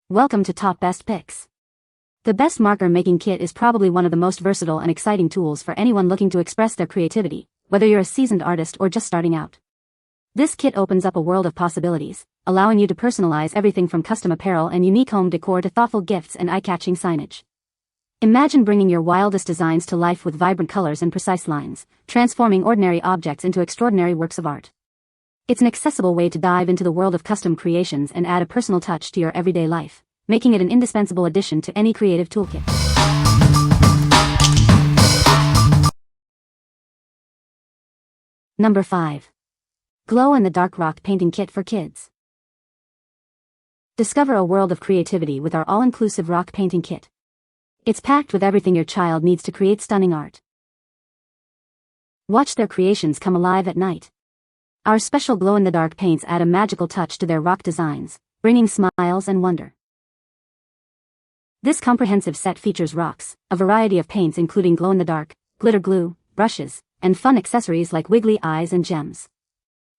Welcome to Top Best Picks. The Best Marker Making Kit is probably one of the most versatile and exciting tools for anyone looking to express their creativity, whether you're a seasoned artist or just starting out. This kit opens up a world of possibilities, allowing you to personalize everything from custom apparel and unique home decor to thoughtful gifts and eye-catching signage. Imagine bringing your wildest designs to life with vibrant colors and precise lines, transforming ordinary objects into extraordinary works of art. It's an accessible way to dive into the world of custom creations and add a personal touch to your everyday life, making it an indispensable addition to any creative toolkit. Number 5. Glow-in-the-dark rock painting kit for kids. Discover a world of creativity with our all-inclusive rock painting kit. It's packed with everything your child needs to create stunning art. Watch their creations come alive at night. Our special glow-in-the-dark paints add a magical touch to their rock designs, bringing smiles and wonder. This comprehensive set features rocks, a variety of paints including glow-in-the-dark, glitter glue, brushes, and fun accessories like wiggly eyes and gems.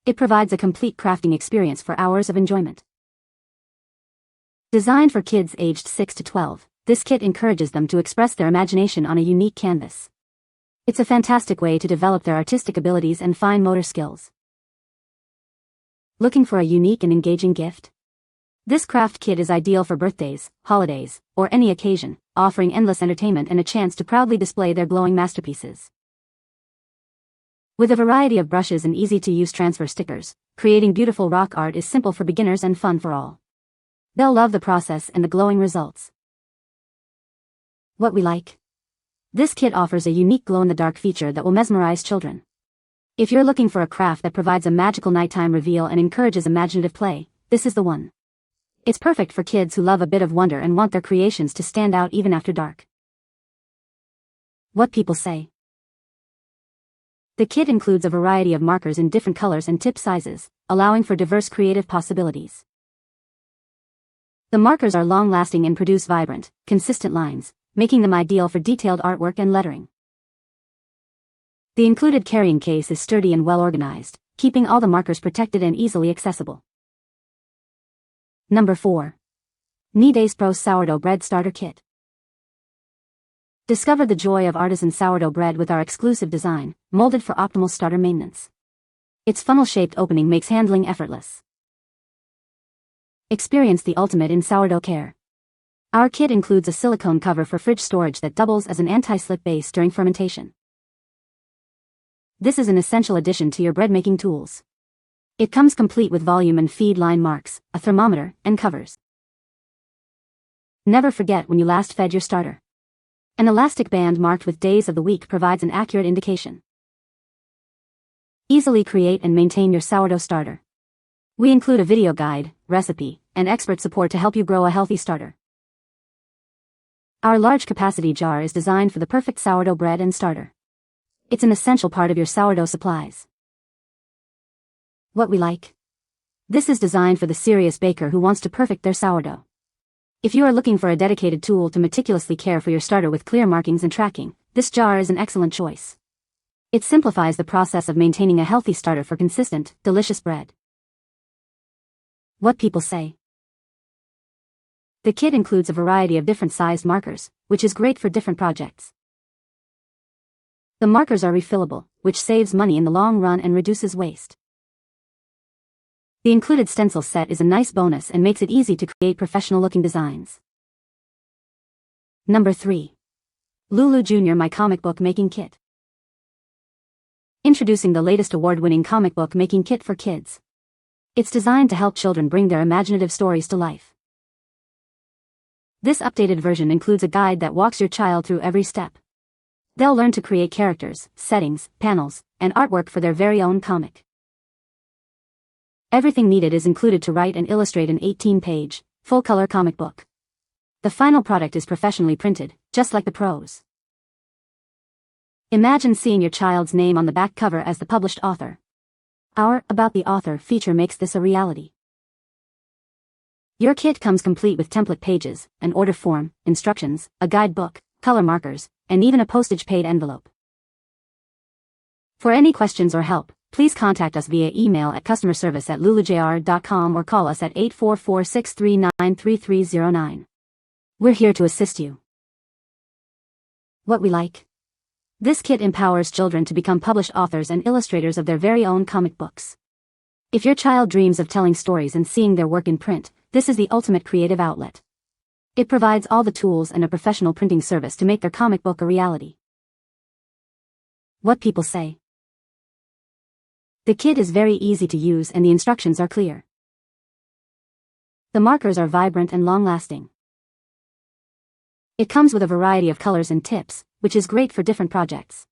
It provides a complete crafting experience for hours of enjoyment. Designed for kids aged 6 to 12, this kit encourages them to express their imagination on a unique canvas. It's a fantastic way to develop their artistic abilities and fine motor skills. Looking for a unique and engaging gift? This craft kit is ideal for birthdays, holidays, or any occasion, offering endless entertainment and a chance to proudly display their glowing masterpieces. With a variety of brushes and easy-to-use transfer stickers, creating beautiful rock art is simple for beginners and fun for all. They'll love the process and the glowing results. What we like? This kit offers a unique glow-in-the-dark feature that will mesmerize children. If you're looking for a craft that provides a magical nighttime reveal and encourages imaginative play, this is the one. It's perfect for kids who love a bit of wonder and want their creations to stand out even after dark. What people say. The kit includes a variety of markers in different colors and tip sizes, allowing for diverse creative possibilities. The markers are long-lasting and produce vibrant, consistent lines, making them ideal for detailed artwork and lettering. The included carrying case is sturdy and well-organized, keeping all the markers protected and easily accessible. Number 4. KNEADACE Pro Sourdough Bread Starter Kit. Discover the joy of artisan sourdough bread with our exclusive design, molded for optimal starter maintenance. Its funnel-shaped opening makes handling effortless. Experience the ultimate in sourdough care. Our kit includes a silicone cover for fridge storage that doubles as an anti-slip base during fermentation. This is an essential addition to your bread-making tools. It comes complete with volume and feed line marks, a thermometer, and covers. Never forget when you last fed your starter. An elastic band marked with days of the week provides an accurate indication. Easily create and maintain your sourdough starter. We include a video guide, recipe, and expert support to help you grow a healthy starter. Our large capacity jar is designed for the perfect sourdough bread and starter. It's an essential part of your sourdough supplies. What we like? This is designed for the serious baker who wants to perfect their sourdough. If you are looking for a dedicated tool to meticulously care for your starter with clear markings and tracking, this jar is an excellent choice. It simplifies the process of maintaining a healthy starter for consistent, delicious bread. What people say. The kit includes a variety of different sized markers, which is great for different projects. The markers are refillable, which saves money in the long run and reduces waste. The included stencil set is a nice bonus and makes it easy to create professional-looking designs. Number 3. Lulu Jr. My Comic Book Making Kit. Introducing the latest award-winning comic book making kit for kids. It's designed to help children bring their imaginative stories to life. This updated version includes a guide that walks your child through every step. They'll learn to create characters, settings, panels, and artwork for their very own comic. Everything needed is included to write and illustrate an 18-page, full-color comic book. The final product is professionally printed, just like the pros. Imagine seeing your child's name on the back cover as the published author. Our About the Author feature makes this a reality. Your kit comes complete with template pages, an order form, instructions, a guidebook, color markers, and even a postage-paid envelope. For any questions or help, please contact us via email at customerservice@lulujr.com or call us at 844-639-3309. We're here to assist you. What we like. This kit empowers children to become published authors and illustrators of their very own comic books. If your child dreams of telling stories and seeing their work in print, this is the ultimate creative outlet. It provides all the tools and a professional printing service to make their comic book a reality. What people say. The kit is very easy to use and the instructions are clear. The markers are vibrant and long-lasting. It comes with a variety of colors and tips, which is great for different projects.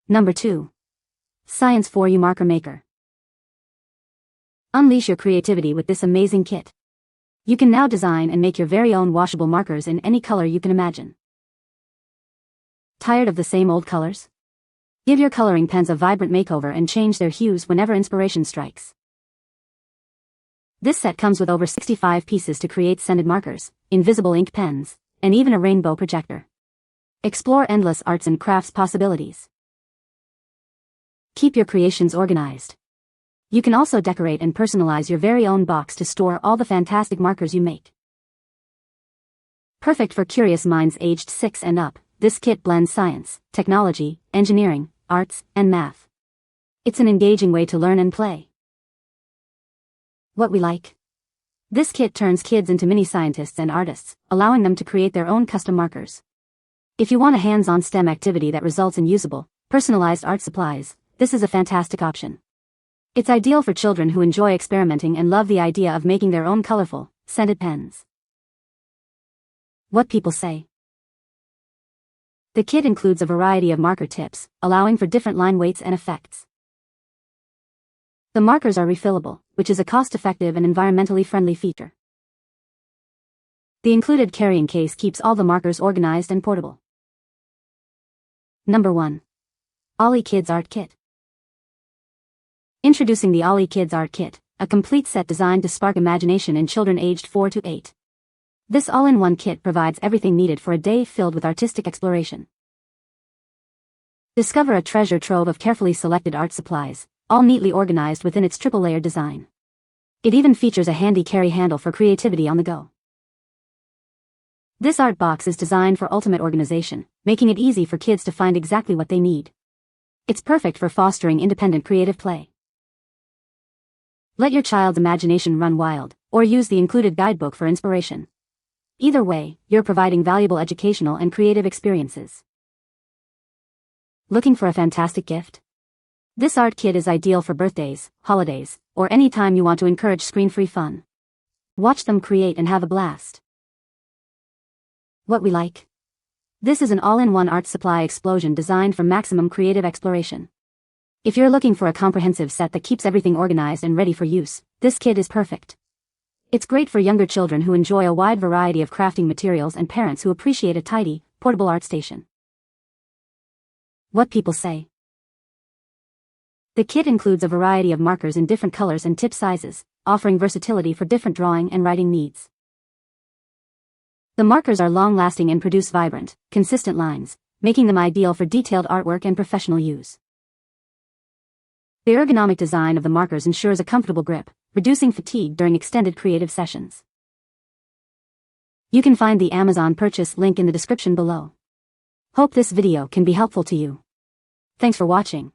Number 2. Science for You Marker Maker. Unleash your creativity with this amazing kit. You can now design and make your very own washable markers in any color you can imagine. Tired of the same old colors? Give your coloring pens a vibrant makeover and change their hues whenever inspiration strikes. This set comes with over 65 pieces to create scented markers, invisible ink pens, and even a rainbow projector. Explore endless arts and crafts possibilities. Keep your creations organized. You can also decorate and personalize your very own box to store all the fantastic markers you make. Perfect for curious minds aged 6 and up, this kit blends science, technology, engineering, arts, and math. It's an engaging way to learn and play. What we like. This kit turns kids into mini scientists and artists, allowing them to create their own custom markers. If you want a hands-on STEM activity that results in usable, personalized art supplies, this is a fantastic option. It's ideal for children who enjoy experimenting and love the idea of making their own colorful, scented pens. What people say. The kit includes a variety of marker tips, allowing for different line weights and effects. The markers are refillable, which is a cost-effective and environmentally friendly feature. The included carrying case keeps all the markers organized and portable. Number 1. Olly Kids Art Kit. Introducing the Olly Kids Art Kit, a complete set designed to spark imagination in children aged 4 to 8. This all-in-one kit provides everything needed for a day filled with artistic exploration. Discover a treasure trove of carefully selected art supplies, all neatly organized within its triple-layer design. It even features a handy carry handle for creativity on the go. This art box is designed for ultimate organization, making it easy for kids to find exactly what they need. It's perfect for fostering independent creative play. Let your child's imagination run wild, or use the included guidebook for inspiration. Either way, you're providing valuable educational and creative experiences. Looking for a fantastic gift? This art kit is ideal for birthdays, holidays, or any time you want to encourage screen-free fun. Watch them create and have a blast. What we like. This is an all-in-one art supply explosion designed for maximum creative exploration. If you're looking for a comprehensive set that keeps everything organized and ready for use, this kit is perfect. It's great for younger children who enjoy a wide variety of crafting materials and parents who appreciate a tidy, portable art station. What people say. The kit includes a variety of markers in different colors and tip sizes, offering versatility for different drawing and writing needs. The markers are long-lasting and produce vibrant, consistent lines, making them ideal for detailed artwork and professional use. The ergonomic design of the markers ensures a comfortable grip, reducing fatigue during extended creative sessions. You can find the Amazon purchase link in the description below. Hope this video can be helpful to you. Thanks for watching.